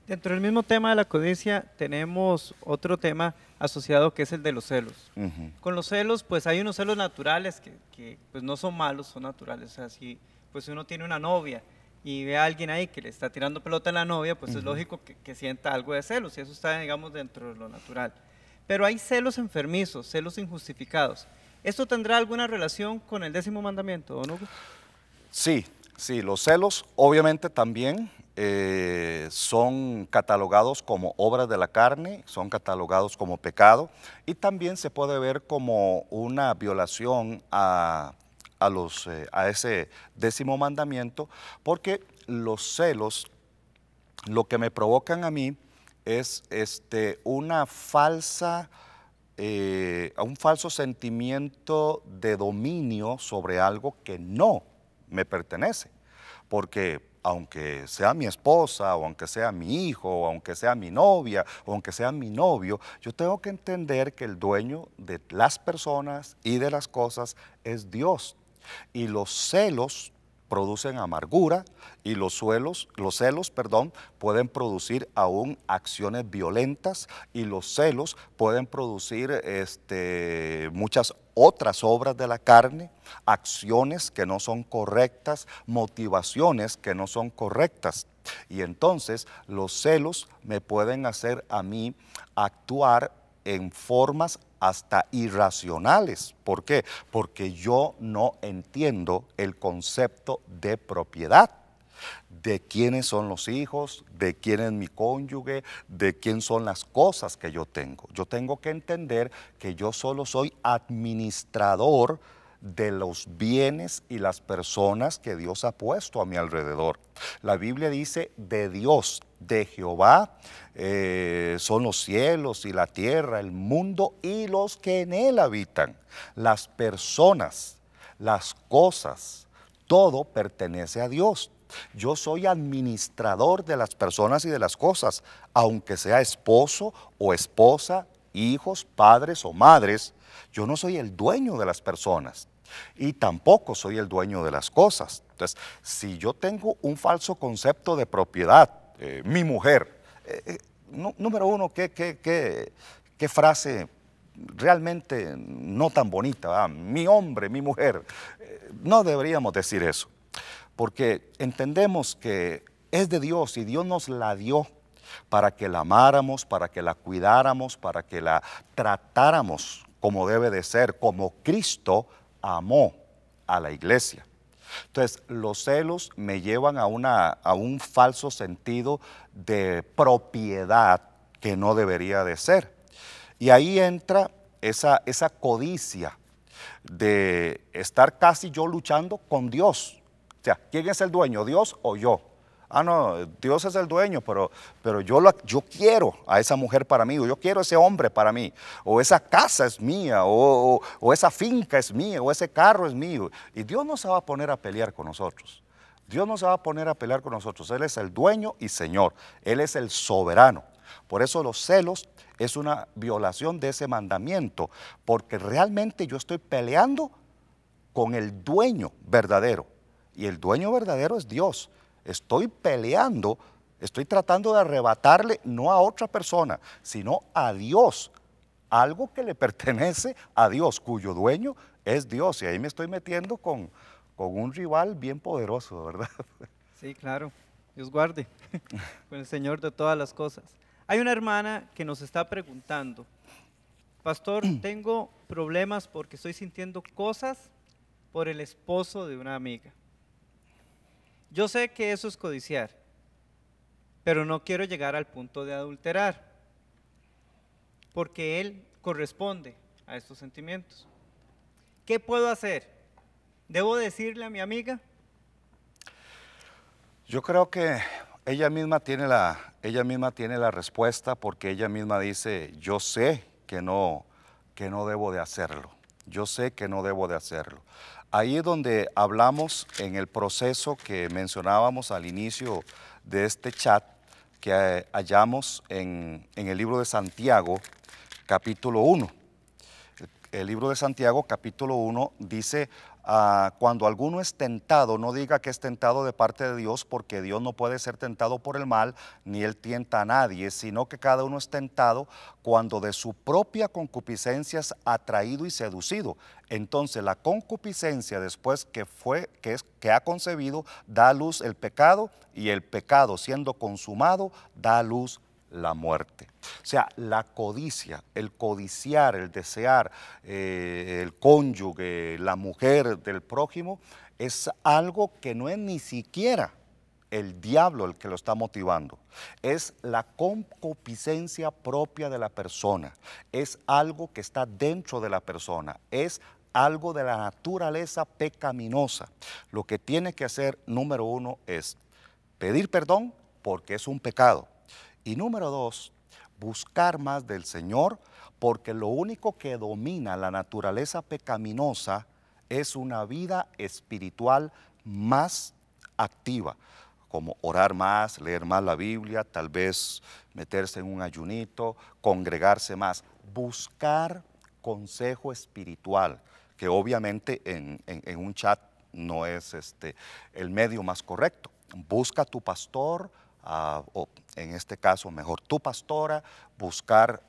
Dentro del mismo tema de la codicia tenemos otro tema asociado que es el de los celos. Ujú. Con los celos, pues hay unos celos naturales que, pues no son malos, son naturales. O sea, si pues uno tiene una novia y ve a alguien ahí que le está tirando pelota a la novia, pues es lógico que sienta algo de celos y eso está, digamos, dentro de lo natural. Pero hay celos enfermizos, celos injustificados. ¿Esto tendrá alguna relación con el 10.º mandamiento, don Hugo? Sí, sí, los celos obviamente también son catalogados como obras de la carne, son catalogados como pecado y también se puede ver como una violación a ese 10.º mandamiento, porque los celos lo que me provocan a mí es un falso sentimiento de dominio sobre algo que no me pertenece. Porque aunque sea mi esposa, o aunque sea mi hijo, o aunque sea mi novia, o aunque sea mi novio, yo tengo que entender que el dueño de las personas y de las cosas es Dios. Y los celos producen amargura y los celos, perdón, pueden producir aún acciones violentas y los celos pueden producir muchas otras obras de la carne, acciones que no son correctas, motivaciones que no son correctas. Y entonces los celos me pueden hacer a mí actuar en formas hasta irracionales. ¿Por qué? Porque yo no entiendo el concepto de propiedad, de quiénes son los hijos, de quién es mi cónyuge, de quién son las cosas que yo tengo. Yo tengo que entender que yo solo soy administrador de los bienes y las personas que Dios ha puesto a mi alrededor. La Biblia dice de Dios, de Jehová, son los cielos y la tierra, el mundo y los que en él habitan. Las personas, las cosas, todo pertenece a Dios. Yo soy administrador de las personas y de las cosas, aunque sea esposo o esposa, hijos, padres o madres. Yo no soy el dueño de las personas y tampoco soy el dueño de las cosas. Entonces, si yo tengo un falso concepto de propiedad, mi mujer, número uno, qué frase realmente no tan bonita, ¿verdad? Mi hombre, mi mujer. No deberíamos decir eso, porque entendemos que es de Dios y Dios nos la dio para que la amáramos, para que la cuidáramos, para que la tratáramos como debe de ser, como Cristo amó a la iglesia. Entonces, los celos me llevan a un falso sentido de propiedad que no debería de ser. Y ahí entra esa codicia de estar casi yo luchando con Dios. O sea, ¿quién es el dueño, Dios o yo? Ah, no, Dios es el dueño, pero yo quiero a esa mujer para mí, o yo quiero a ese hombre para mí, o esa casa es mía, o esa finca es mía, o ese carro es mío. Y Dios no se va a poner a pelear con nosotros. Dios no se va a poner a pelear con nosotros. Él es el dueño y Señor. Él es el soberano. Por eso los celos es una violación de ese mandamiento, porque realmente yo estoy peleando con el dueño verdadero. Y el dueño verdadero es Dios. Estoy peleando, estoy tratando de arrebatarle no a otra persona, sino a Dios, algo que le pertenece a Dios, cuyo dueño es Dios. Y ahí me estoy metiendo con un rival bien poderoso, ¿verdad? Sí, claro. Dios guarde. Con el Señor de todas las cosas. Hay una hermana que nos está preguntando, pastor, tengo problemas porque estoy sintiendo cosas por el esposo de una amiga. Yo sé que eso es codiciar, pero no quiero llegar al punto de adulterar, porque él corresponde a estos sentimientos. ¿Qué puedo hacer? ¿Debo decirle a mi amiga? Yo creo que ella misma tiene la respuesta, porque ella misma dice, yo sé que no debo de hacerlo. Yo sé que no debo de hacerlo. Ahí es donde hablamos en el proceso que mencionábamos al inicio de este chat, que hallamos en el libro de Santiago, capítulo 1. El libro de Santiago, capítulo 1, dice cuando alguno es tentado, no diga que es tentado de parte de Dios, porque Dios no puede ser tentado por el mal, ni Él tienta a nadie, sino que cada uno es tentado cuando de su propia concupiscencia es atraído y seducido. Entonces la concupiscencia, después que ha concebido, da a luz el pecado, y el pecado, siendo consumado, da a luz la muerte. O sea, la codicia, el codiciar, el desear, el cónyuge, la mujer del prójimo, es algo que no es ni siquiera el diablo el que lo está motivando. Es la concupiscencia propia de la persona. Es algo que está dentro de la persona. Es algo de la naturaleza pecaminosa. Lo que tiene que hacer, número uno, es pedir perdón, porque es un pecado. Y número dos, buscar más del Señor, porque lo único que domina la naturaleza pecaminosa es una vida espiritual más activa, como orar más, leer más la Biblia, tal vez meterse en un ayunito, congregarse más, buscar consejo espiritual, que obviamente en un chat no es el medio más correcto. Busca a tu pastor, o en este caso mejor tu pastora, buscar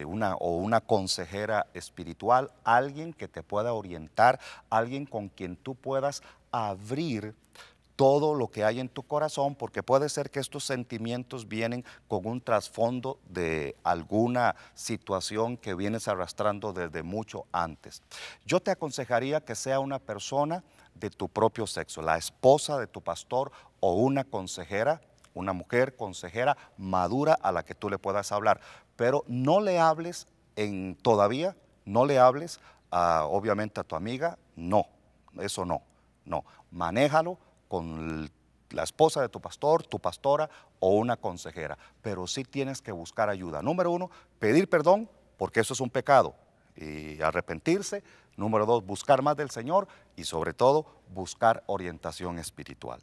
una consejera espiritual, alguien que te pueda orientar, alguien con quien tú puedas abrir todo lo que hay en tu corazón, porque puede ser que estos sentimientos vienen con un trasfondo de alguna situación que vienes arrastrando desde mucho antes. Yo te aconsejaría que sea una persona de tu propio sexo, la esposa de tu pastor o una consejera, una mujer consejera madura a la que tú le puedas hablar, pero no le hables todavía, no le hables obviamente a tu amiga, no, eso no, no, manéjalo con la esposa de tu pastor, tu pastora o una consejera, pero sí tienes que buscar ayuda. Número uno, pedir perdón, porque eso es un pecado, y arrepentirse. Número dos, buscar más del Señor y sobre todo buscar orientación espiritual.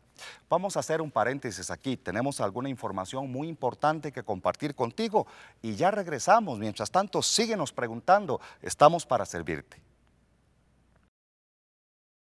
Vamos a hacer un paréntesis aquí, tenemos alguna información muy importante que compartir contigo y ya regresamos. Mientras tanto, síguenos preguntando, estamos para servirte.